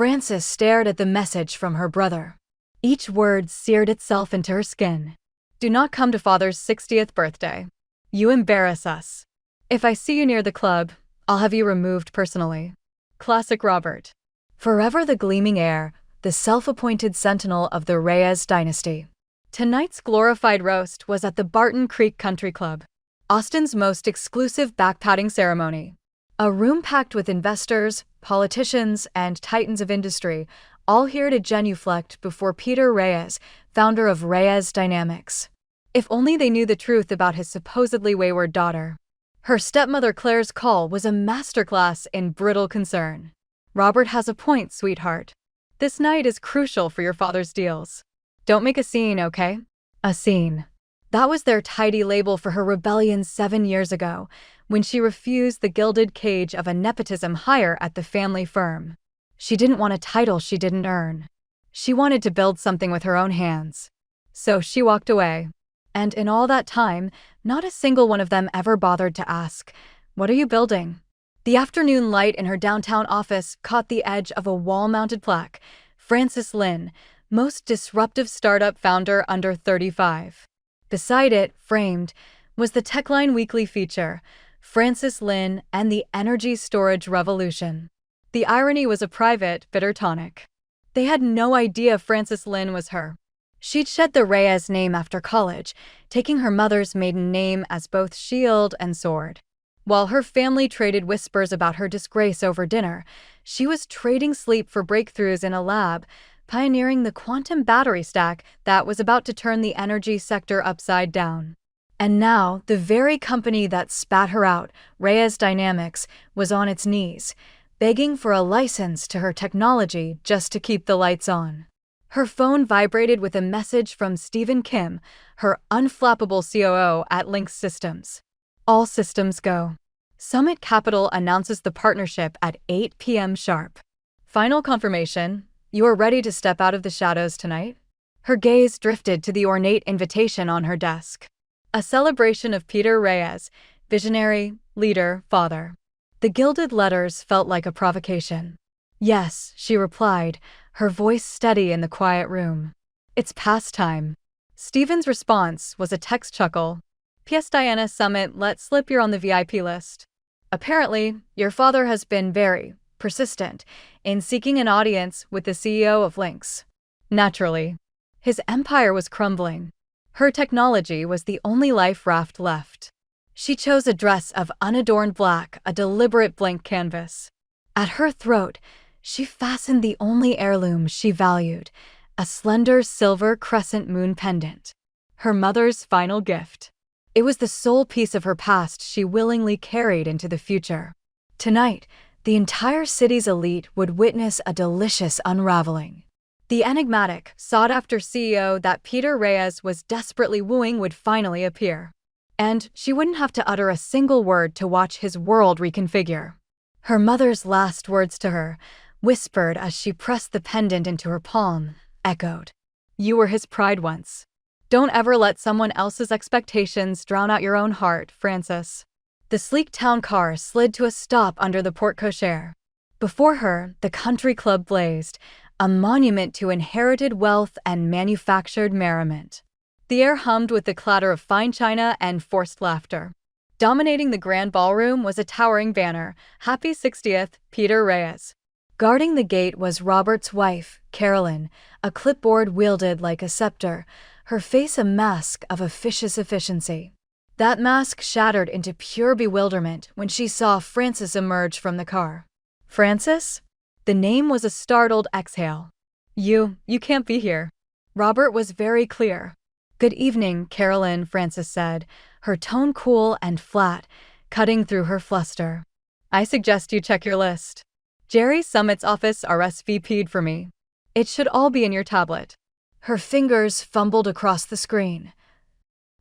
Frances stared at the message from her brother. Each word seared itself into her skin. Do not come to father's 60th birthday. You embarrass us. If I see you near the club, I'll have you removed personally. Classic Robert. Forever the gleaming heir, the self-appointed sentinel of the Reyes dynasty. Tonight's glorified roast was at the Barton Creek Country Club, Austin's most exclusive backpatting ceremony. A room packed with investors, politicians, and titans of industry, all here to genuflect before Peter Reyes, founder of Reyes Dynamics. If only they knew the truth about his supposedly wayward daughter. Her stepmother Claire's call was a masterclass in brittle concern. Robert has a point, sweetheart. This night is crucial for your father's deals. Don't make a scene, okay? A scene. That was their tidy label for her rebellion 7 years ago, when she refused the gilded cage of a nepotism hire at the family firm. She didn't want a title she didn't earn. She wanted to build something with her own hands. So she walked away. And in all that time, not a single one of them ever bothered to ask, "What are you building?" The afternoon light in her downtown office caught the edge of a wall-mounted plaque, Frances Lynn, most disruptive startup founder under 35. Beside it, framed, was the Techline Weekly feature, Frances Lynn and the Energy Storage Revolution. The irony was a private, bitter tonic. They had no idea Frances Lynn was her. She'd shed the Reyes name after college, taking her mother's maiden name as both shield and sword. While her family traded whispers about her disgrace over dinner, she was trading sleep for breakthroughs in a lab, pioneering the quantum battery stack that was about to turn the energy sector upside down. And now, the very company that spat her out, Reyes Dynamics, was on its knees, begging for a license to her technology just to keep the lights on. Her phone vibrated with a message from Stephen Kim, her unflappable COO at Lynx Systems. All systems go. Summit Capital announces the partnership at 8 p.m. sharp. Final confirmation, you are ready to step out of the shadows tonight? Her gaze drifted to the ornate invitation on her desk. A celebration of Peter Reyes, visionary, leader, father. The gilded letters felt like a provocation. Yes, she replied, her voice steady in the quiet room. It's past time. Stephen's response was a text chuckle. P.S. Diana Summit let slip you're on the VIP list. Apparently, your father has been very persistent in seeking an audience with the CEO of Lynx. Naturally, his empire was crumbling. Her technology was the only life raft left. She chose a dress of unadorned black, a deliberate blank canvas. At her throat, she fastened the only heirloom she valued, a slender silver crescent moon pendant. Her mother's final gift. It was the sole piece of her past she willingly carried into the future. Tonight, the entire city's elite would witness a delicious unraveling. The enigmatic, sought-after CEO that Peter Reyes was desperately wooing would finally appear. And she wouldn't have to utter a single word to watch his world reconfigure. Her mother's last words to her, whispered as she pressed the pendant into her palm, echoed. You were his pride once. Don't ever let someone else's expectations drown out your own heart, Frances. The sleek town car slid to a stop under the porte-cochere. Before her, the country club blazed, a monument to inherited wealth and manufactured merriment. The air hummed with the clatter of fine china and forced laughter. Dominating the grand ballroom was a towering banner, Happy 60th, Peter Reyes. Guarding the gate was Robert's wife, Carolyn, a clipboard wielded like a scepter, her face a mask of officious efficiency. That mask shattered into pure bewilderment when she saw Frances emerge from the car. Frances? The name was a startled exhale. You can't be here. Robert was very clear. Good evening, Carolyn, Frances said, her tone cool and flat, cutting through her fluster. I suggest you check your list. Jerry Summit's office RSVP'd for me. It should all be in your tablet. Her fingers fumbled across the screen,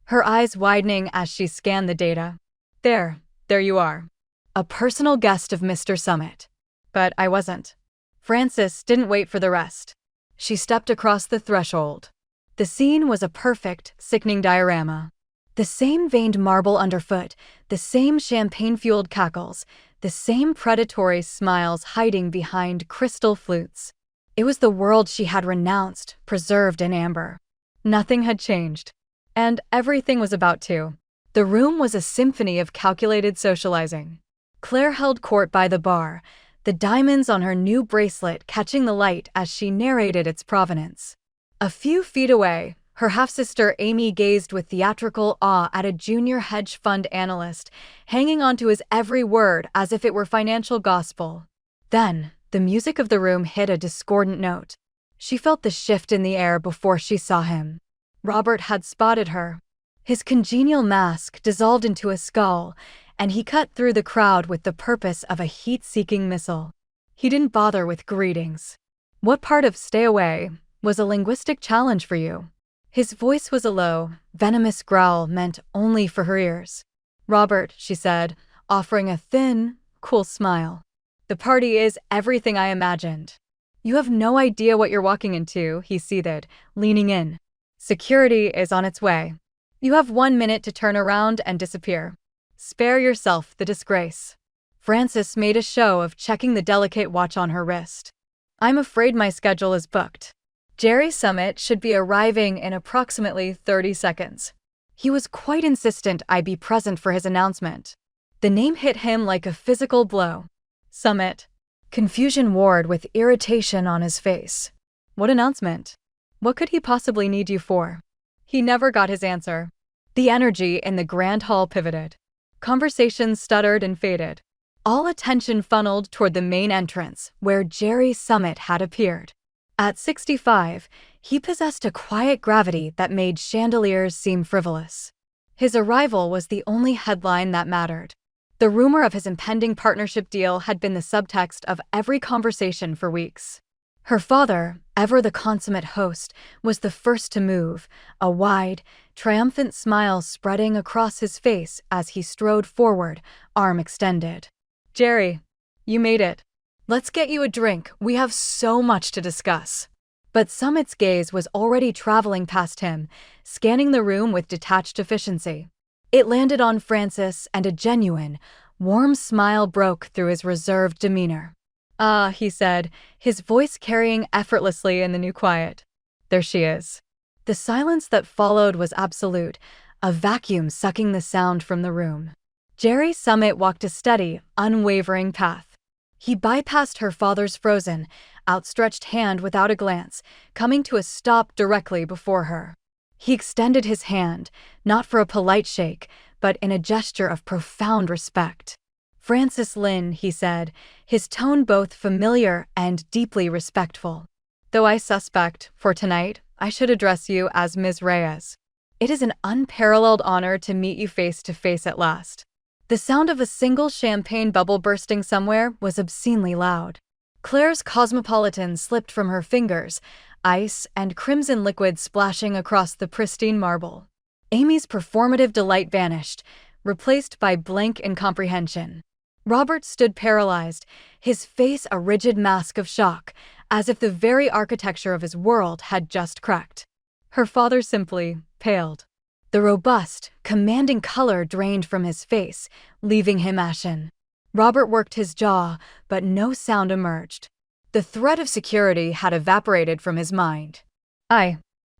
her eyes widening as she scanned the data. There you are. A personal guest of Mr. Summit. But I wasn't. Frances didn't wait for the rest. She stepped across the threshold. The scene was a perfect, sickening diorama. The same veined marble underfoot, the same champagne-fueled cackles, the same predatory smiles hiding behind crystal flutes. It was the world she had renounced, preserved in amber. Nothing had changed. And everything was about to. The room was a symphony of calculated socializing. Claire held court by the bar, the diamonds on her new bracelet catching the light as she narrated its provenance. A few feet away, her half-sister Amy gazed with theatrical awe at a junior hedge fund analyst, hanging onto his every word as if it were financial gospel. Then, the music of the room hit a discordant note. She felt the shift in the air before she saw him. Robert had spotted her. His congenial mask dissolved into a skull, and he cut through the crowd with the purpose of a heat-seeking missile. He didn't bother with greetings. What part of "stay away" was a linguistic challenge for you? His voice was a low, venomous growl meant only for her ears. "Robert," she said, offering a thin, cool smile. "The party is everything I imagined." "You have no idea what you're walking into," he seethed, leaning in. "Security is on its way. You have 1 minute to turn around and disappear. Spare yourself the disgrace." Frances made a show of checking the delicate watch on her wrist. "I'm afraid my schedule is booked. Jerry Summit should be arriving in approximately 30 seconds. He was quite insistent I be present for his announcement." The name hit him like a physical blow. Summit. Confusion warred with irritation on his face. What announcement? What could he possibly need you for? He never got his answer. The energy in the grand hall pivoted. Conversations stuttered and faded. All attention funneled toward the main entrance, where Jerry Summit had appeared. At 65, he possessed a quiet gravity that made chandeliers seem frivolous. His arrival was the only headline that mattered. The rumor of his impending partnership deal had been the subtext of every conversation for weeks. Her father, ever the consummate host, was the first to move, a wide, triumphant smile spreading across his face as he strode forward, arm extended. "Jerry, you made it. Let's get you a drink. We have so much to discuss." But Summit's gaze was already traveling past him, scanning the room with detached efficiency. It landed on Frances, and a genuine, warm smile broke through his reserved demeanor. "Ah," he said, his voice carrying effortlessly in the new quiet. "There she is." The silence that followed was absolute, a vacuum sucking the sound from the room. Jerry Summit walked a steady, unwavering path. He bypassed her father's frozen, outstretched hand without a glance, coming to a stop directly before her. He extended his hand, not for a polite shake, but in a gesture of profound respect. "Frances Lynn," he said, his tone both familiar and deeply respectful. "Though I suspect, for tonight, I should address you as Ms. Reyes. It is an unparalleled honor to meet you face to face at last." The sound of a single champagne bubble bursting somewhere was obscenely loud. Claire's Cosmopolitan slipped from her fingers, ice and crimson liquid splashing across the pristine marble. Amy's performative delight vanished, replaced by blank incomprehension. Robert stood paralyzed, his face a rigid mask of shock, as if the very architecture of his world had just cracked. Her father simply paled. The robust, commanding color drained from his face, leaving him ashen. Robert worked his jaw, but no sound emerged. The threat of security had evaporated from his mind.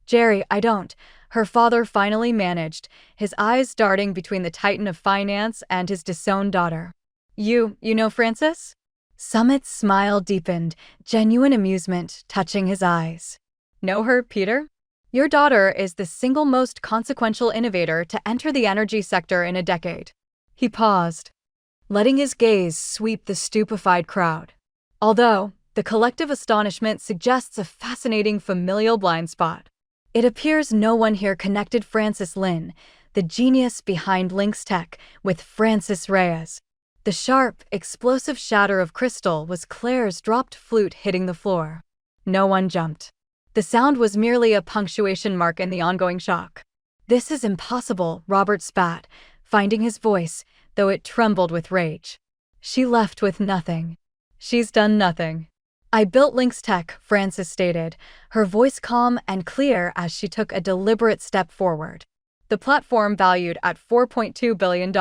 Jerry, I don't," her father finally managed, his eyes darting between the titan of finance and his disowned daughter. You know Frances?" Summit's smile deepened, genuine amusement touching his eyes. "Know her, Peter? Your daughter is the single most consequential innovator to enter the energy sector in a decade." He paused, letting his gaze sweep the stupefied crowd. Although, the collective astonishment suggests a fascinating familial blind spot. It appears no one here connected Frances Lynn, the genius behind Lynx Tech, with Frances Reyes. The sharp, explosive shatter of crystal was Claire's dropped flute hitting the floor. No one jumped. The sound was merely a punctuation mark in the ongoing shock. "This is impossible," Robert spat, finding his voice, though it trembled with rage. "She left with nothing. She's done nothing." "I built Lynx Tech," Frances stated, her voice calm and clear as she took a deliberate step forward. "The platform valued at $4.2 billion.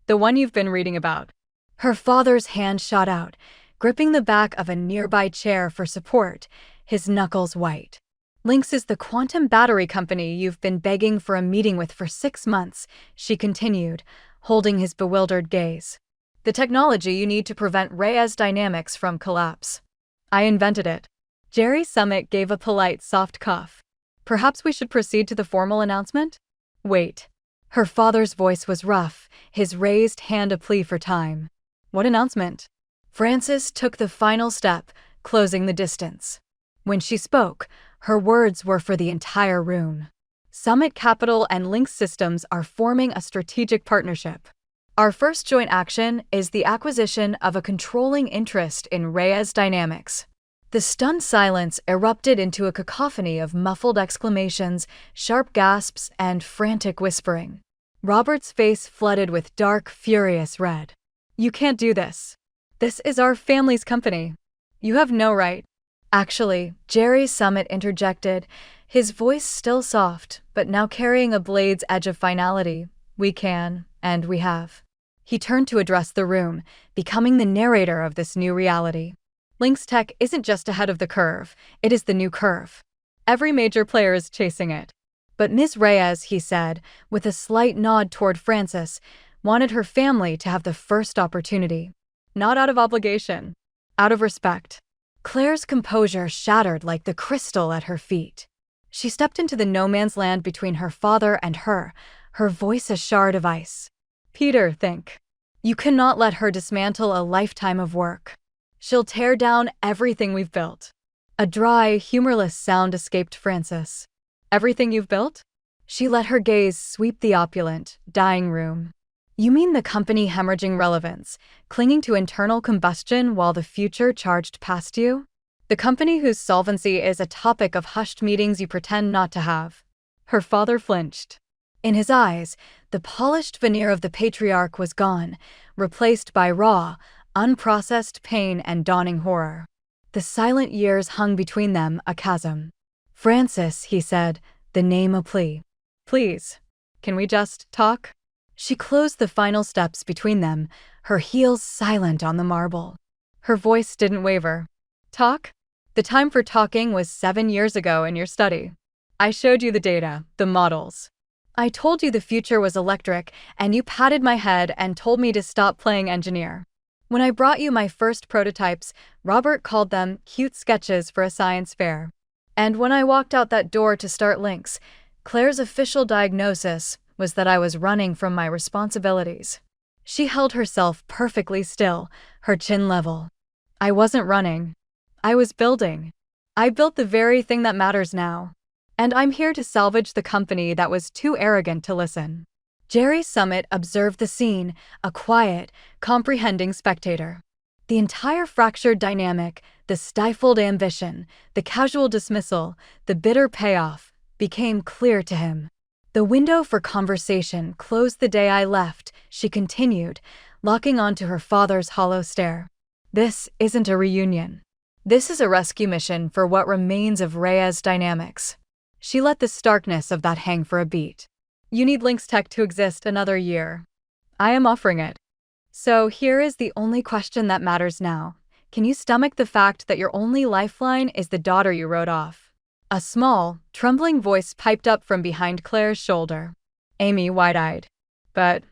The one you've been reading about." Her father's hand shot out, gripping the back of a nearby chair for support, his knuckles white. Lynx is the quantum battery company you've been begging for a meeting with for 6 months, she continued, holding his bewildered gaze. The technology you need to prevent Reyes dynamics from collapse. I invented it. Jerry Summit gave a polite, soft cough. Perhaps we should proceed to the formal announcement? Wait. Her father's voice was rough, his raised hand a plea for time. What announcement? Frances took the final step, closing the distance. When she spoke, her words were for the entire room. Summit Capital and Lynx Systems are forming a strategic partnership. Our first joint action is the acquisition of a controlling interest in Reyes Dynamics. The stunned silence erupted into a cacophony of muffled exclamations, sharp gasps, and frantic whispering. Robert's face flooded with dark, furious red. You can't do this. This is our family's company. You have no right. Actually, Jerry Summit interjected, his voice still soft, but now carrying a blade's edge of finality. We can, and we have. He turned to address the room, becoming the narrator of this new reality. Lynx Tech isn't just ahead of the curve, it is the new curve. Every major player is chasing it. But Ms. Reyes, he said, with a slight nod toward Frances, wanted her family to have the first opportunity. Not out of obligation, out of respect. Claire's composure shattered like the crystal at her feet. She stepped into the no-man's land between her father and her voice a shard of ice. Peter, think. You cannot let her dismantle a lifetime of work. She'll tear down everything we've built. A dry, humorless sound escaped Frances. Everything you've built? She let her gaze sweep the opulent, dying room. You mean the company hemorrhaging relevance, clinging to internal combustion while the future charged past you? The company whose solvency is a topic of hushed meetings you pretend not to have. Her father flinched. In his eyes, the polished veneer of the patriarch was gone, replaced by raw, unprocessed pain and dawning horror. The silent years hung between them, a chasm. Frances, he said, the name a plea. Please, can we just talk? She closed the final steps between them, her heels silent on the marble. Her voice didn't waver. Talk? The time for talking was 7 years ago in your study. I showed you the data, the models. I told you the future was electric, and you patted my head and told me to stop playing engineer. When I brought you my first prototypes, Robert called them cute sketches for a science fair. And when I walked out that door to start Lynx, Claire's official diagnosis was that I was running from my responsibilities. She held herself perfectly still, her chin level. I wasn't running. I was building. I built the very thing that matters now. And I'm here to salvage the company that was too arrogant to listen. Jerry Summit observed the scene, a quiet, comprehending spectator. The entire fractured dynamic, the stifled ambition, the casual dismissal, the bitter payoff, became clear to him. The window for conversation closed the day I left, she continued, locking onto her father's hollow stare. This isn't a reunion. This is a rescue mission for what remains of Reyes Dynamics. She let the starkness of that hang for a beat. You need Lynx Tech to exist another year. I am offering it. So here is the only question that matters now. Can you stomach the fact that your only lifeline is the daughter you wrote off? A small, trembling voice piped up from behind Claire's shoulder. Amy, wide-eyed. But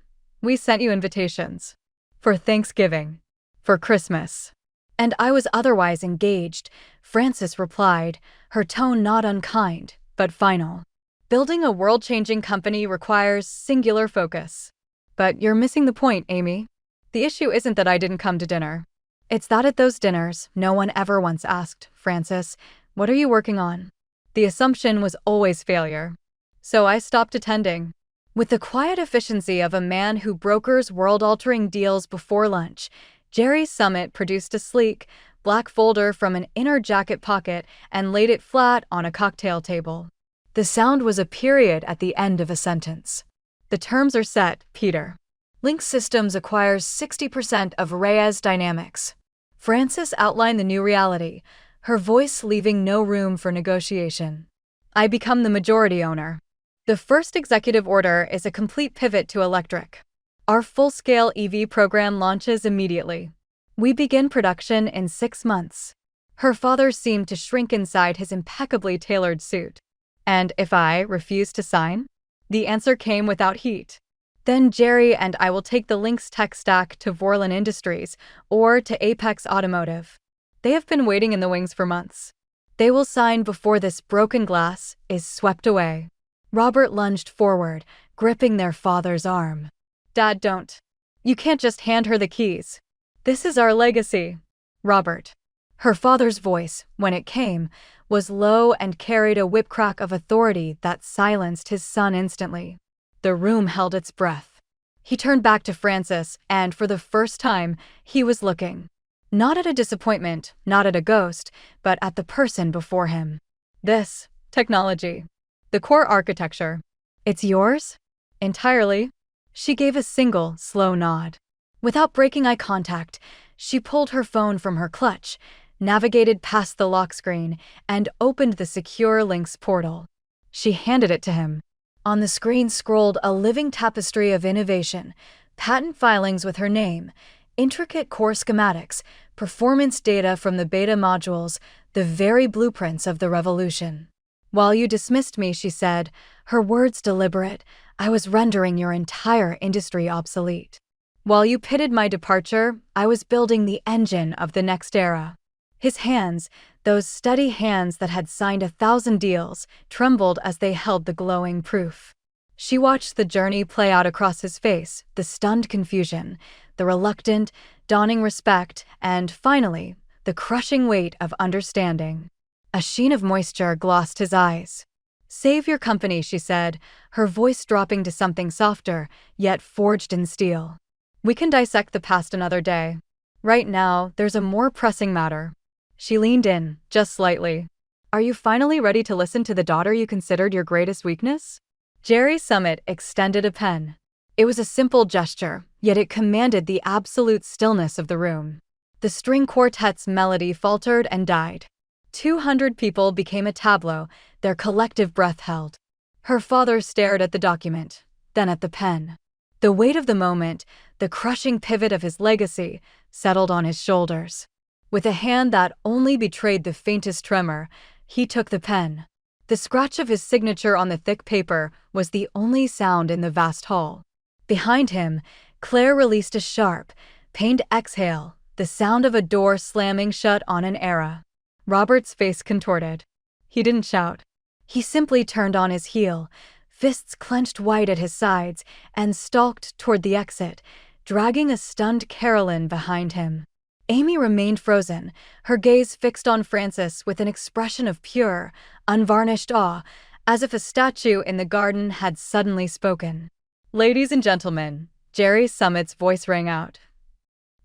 we sent you invitations. For Thanksgiving. For Christmas. And I was otherwise engaged, Frances replied, her tone not unkind, but final. Building a world-changing company requires singular focus. But you're missing the point, Amy. The issue isn't that I didn't come to dinner. It's that at those dinners, no one ever once asked, Frances, what are you working on? The assumption was always failure. So I stopped attending. With the quiet efficiency of a man who brokers world-altering deals before lunch, Jerry Summit produced a sleek, black folder from an inner jacket pocket and laid it flat on a cocktail table. The sound was a period at the end of a sentence. The terms are set, Peter. Lynx Systems acquires 60% of Reyes Dynamics. Frances outlined the new reality, her voice leaving no room for negotiation. I become the majority owner. The first executive order is a complete pivot to electric. Our full-scale EV program launches immediately. We begin production in 6 months. Her father seemed to shrink inside his impeccably tailored suit. And if I refused to sign? The answer came without heat. Then Jerry and I will take the Lynx tech stack to Vorlon Industries or to Apex Automotive. They have been waiting in the wings for months. They will sign before this broken glass is swept away. Robert lunged forward, gripping their father's arm. Dad, don't. You can't just hand her the keys. This is our legacy. Robert. Her father's voice, when it came, was low and carried a whipcrack of authority that silenced his son instantly. The room held its breath. He turned back to Francis, and for the first time, he was looking. Not at a disappointment, not at a ghost, but at the person before him. This, technology. The core architecture. It's yours? Entirely. She gave a single, slow nod. Without breaking eye contact, she pulled her phone from her clutch, navigated past the lock screen, and opened the secure Lynx portal. She handed it to him. On the screen scrolled a living tapestry of innovation, patent filings with her name, intricate core schematics, performance data from the beta modules, the very blueprints of the revolution. While you dismissed me, she said, her words deliberate, I was rendering your entire industry obsolete. While you pitted my departure, I was building the engine of the next era. His hands, those steady hands that had signed 1,000 deals, trembled as they held the glowing proof. She watched the journey play out across his face, the stunned confusion, the reluctant, dawning respect, and, finally, the crushing weight of understanding. A sheen of moisture glossed his eyes. Save your company, she said, her voice dropping to something softer, yet forged in steel. We can dissect the past another day. Right now, there's a more pressing matter. She leaned in, just slightly. Are you finally ready to listen to the daughter you considered your greatest weakness? Jerry Summit extended a pen. It was a simple gesture, yet it commanded the absolute stillness of the room. The string quartet's melody faltered and died. 200 people became a tableau, their collective breath held. Her father stared at the document, then at the pen. The weight of the moment, the crushing pivot of his legacy, settled on his shoulders. With a hand that only betrayed the faintest tremor, he took the pen. The scratch of his signature on the thick paper was the only sound in the vast hall. Behind him, Claire released a sharp, pained exhale, the sound of a door slamming shut on an era. Robert's face contorted. He didn't shout. He simply turned on his heel, fists clenched wide at his sides, and stalked toward the exit, dragging a stunned Carolyn behind him. Amy remained frozen, her gaze fixed on Francis with an expression of pure, unvarnished awe, as if a statue in the garden had suddenly spoken. Ladies and gentlemen, Jerry Summit's voice rang out.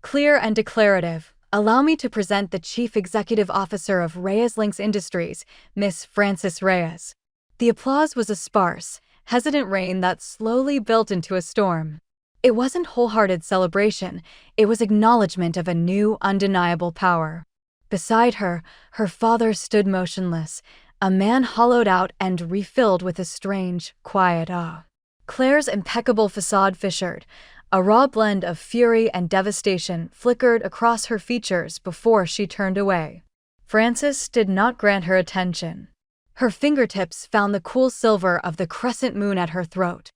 Clear and declarative, allow me to present the Chief Executive Officer of Reyes Lynx Industries, Miss Frances Reyes. The applause was a sparse, hesitant rain that slowly built into a storm. It wasn't wholehearted celebration, it was acknowledgement of a new, undeniable power. Beside her, her father stood motionless, a man hollowed out and refilled with a strange, quiet awe. Claire's impeccable facade fissured. A raw blend of fury and devastation flickered across her features before she turned away. Frances did not grant her attention. Her fingertips found the cool silver of the crescent moon at her throat.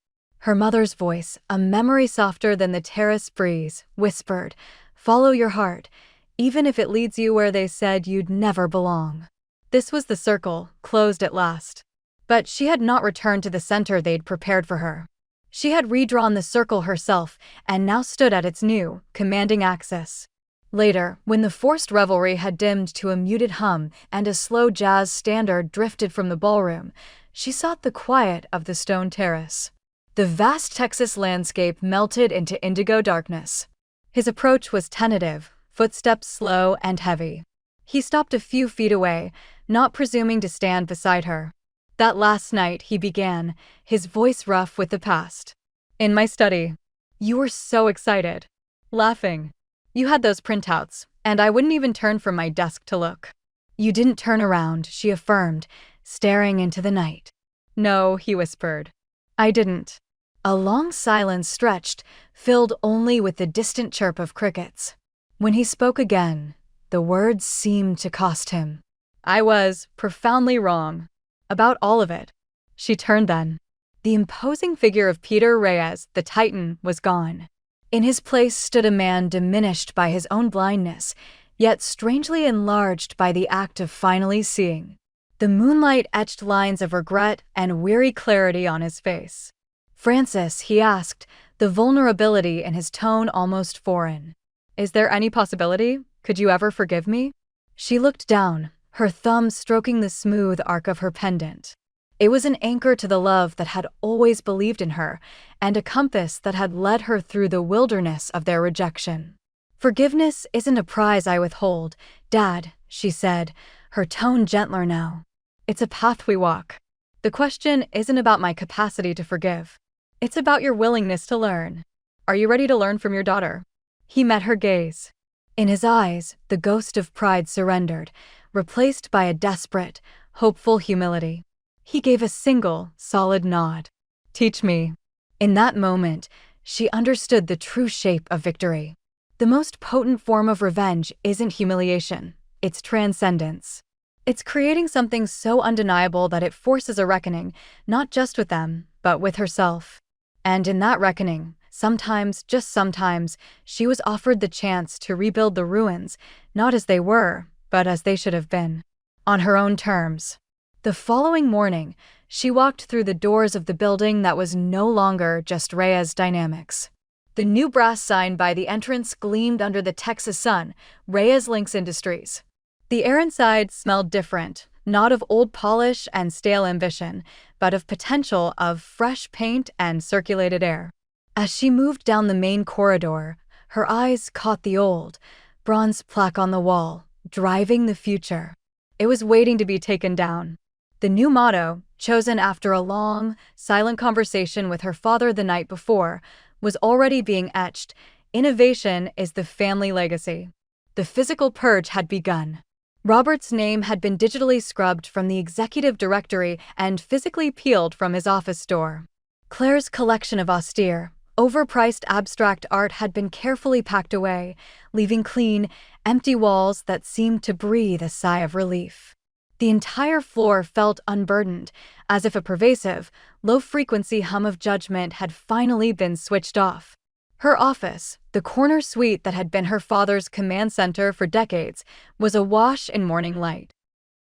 Her mother's voice, a memory softer than the terrace breeze, whispered, "Follow your heart, even if it leads you where they said you'd never belong." This was the circle, closed at last. But she had not returned to the center they'd prepared for her. She had redrawn the circle herself and now stood at its new, commanding axis. Later, when the forced revelry had dimmed to a muted hum and a slow jazz standard drifted from the ballroom, she sought the quiet of the stone terrace. The vast Texas landscape melted into indigo darkness. His approach was tentative, footsteps slow and heavy. He stopped a few feet away, not presuming to stand beside her. That last night, he began, his voice rough with the past. In my study. You were so excited. Laughing. You had those printouts, and I wouldn't even turn from my desk to look. You didn't turn around, she affirmed, staring into the night. No, he whispered. I didn't. A long silence stretched, filled only with the distant chirp of crickets. When he spoke again, the words seemed to cost him. I was profoundly wrong. About all of it. She turned then. The imposing figure of Peter Reyes, the Titan, was gone. In his place stood a man diminished by his own blindness, yet strangely enlarged by the act of finally seeing. The moonlight etched lines of regret and weary clarity on his face. Francis, he asked, the vulnerability in his tone almost foreign. Is there any possibility? Could you ever forgive me? She looked down, her thumb stroking the smooth arc of her pendant. It was an anchor to the love that had always believed in her, and a compass that had led her through the wilderness of their rejection. Forgiveness isn't a prize I withhold, Dad, she said, her tone gentler now. It's a path we walk. The question isn't about my capacity to forgive. It's about your willingness to learn. Are you ready to learn from your daughter? He met her gaze. In his eyes, the ghost of pride surrendered, replaced by a desperate, hopeful humility. He gave a single, solid nod. Teach me. In that moment, she understood the true shape of victory. The most potent form of revenge isn't humiliation, it's transcendence. It's creating something so undeniable that it forces a reckoning, not just with them, but with herself. And in that reckoning, sometimes, just sometimes, she was offered the chance to rebuild the ruins, not as they were, but as they should have been. On her own terms. The following morning, she walked through the doors of the building that was no longer just Reyes Dynamics. The new brass sign by the entrance gleamed under the Texas sun, Reyes Links Industries. The air inside smelled different, not of old polish and stale ambition, but of potential of fresh paint and circulated air. As she moved down the main corridor, her eyes caught the old, bronze plaque on the wall, driving the future. It was waiting to be taken down. The new motto, chosen after a long, silent conversation with her father the night before, was already being etched. Innovation is the family legacy. The physical purge had begun. Robert's name had been digitally scrubbed from the executive directory and physically peeled from his office door. Claire's collection of austere, overpriced abstract art had been carefully packed away, leaving clean, empty walls that seemed to breathe a sigh of relief. The entire floor felt unburdened, as if a pervasive, low-frequency hum of judgment had finally been switched off. Her office, the corner suite that had been her father's command center for decades, was awash in morning light.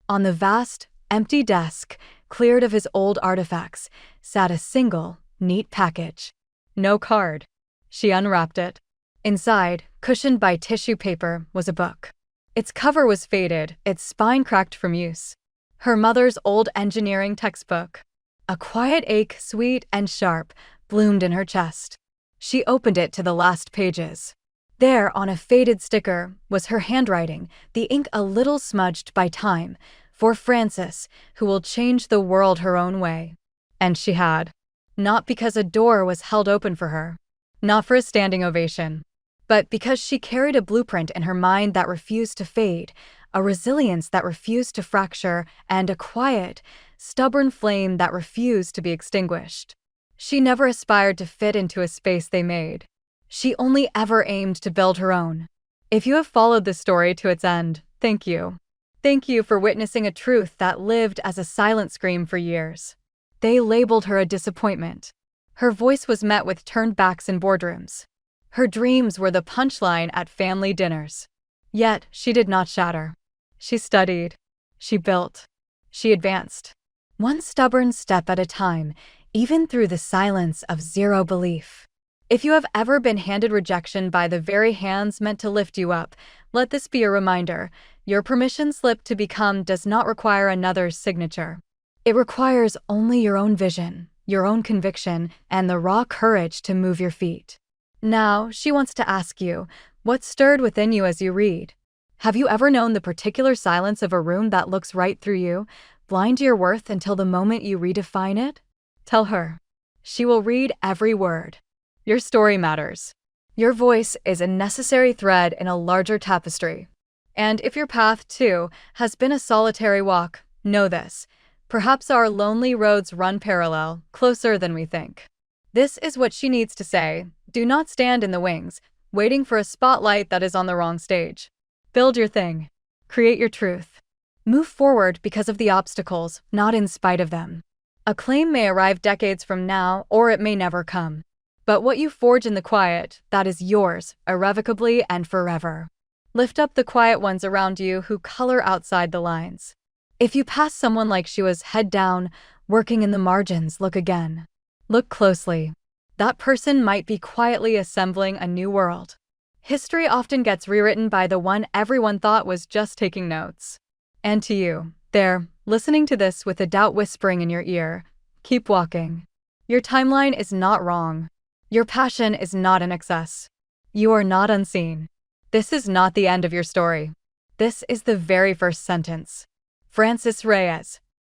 On the vast, empty desk, cleared of his old artifacts, sat a single, neat package. No card. She unwrapped it. Inside, cushioned by tissue paper, was a book. Its cover was faded, its spine cracked from use. Her mother's old engineering textbook. A quiet ache, sweet and sharp, bloomed in her chest. She opened it to the last pages. There, on a faded sticker, was her handwriting, the ink a little smudged by time, for Frances, who will change the world her own way. And she had. Not because a door was held open for her. Not for a standing ovation. But because she carried a blueprint in her mind that refused to fade, a resilience that refused to fracture, and a quiet, stubborn flame that refused to be extinguished. She never aspired to fit into a space they made. She only ever aimed to build her own. If you have followed this story to its end, thank you. Thank you for witnessing a truth that lived as a silent scream for years. They labeled her a disappointment. Her voice was met with turned backs in boardrooms. Her dreams were the punchline at family dinners. Yet she did not shatter. She studied. She built. She advanced. One stubborn step at a time, even through the silence of zero belief. If you have ever been handed rejection by the very hands meant to lift you up, let this be a reminder. Your permission slip to become does not require another's signature. It requires only your own vision, your own conviction, and the raw courage to move your feet. Now, she wants to ask you, what stirred within you as you read? Have you ever known the particular silence of a room that looks right through you, blind to your worth until the moment you redefine it? Tell her. She will read every word. Your story matters. Your voice is a necessary thread in a larger tapestry. And if your path, too, has been a solitary walk, know this. Perhaps our lonely roads run parallel, closer than we think. This is what she needs to say. Do not stand in the wings, waiting for a spotlight that is on the wrong stage. Build your thing. Create your truth. Move forward because of the obstacles, not in spite of them. Acclaim may arrive decades from now, or it may never come. But what you forge in the quiet, that is yours, irrevocably and forever. Lift up the quiet ones around you who color outside the lines. If you pass someone like she was, head down, working in the margins, look again. Look closely. That person might be quietly assembling a new world. History often gets rewritten by the one everyone thought was just taking notes. And to you, there, listening to this with a doubt whispering in your ear, keep walking. Your timeline is not wrong. Your passion is not in excess. You are not unseen. This is not the end of your story. This is the very first sentence. Francis Reyes,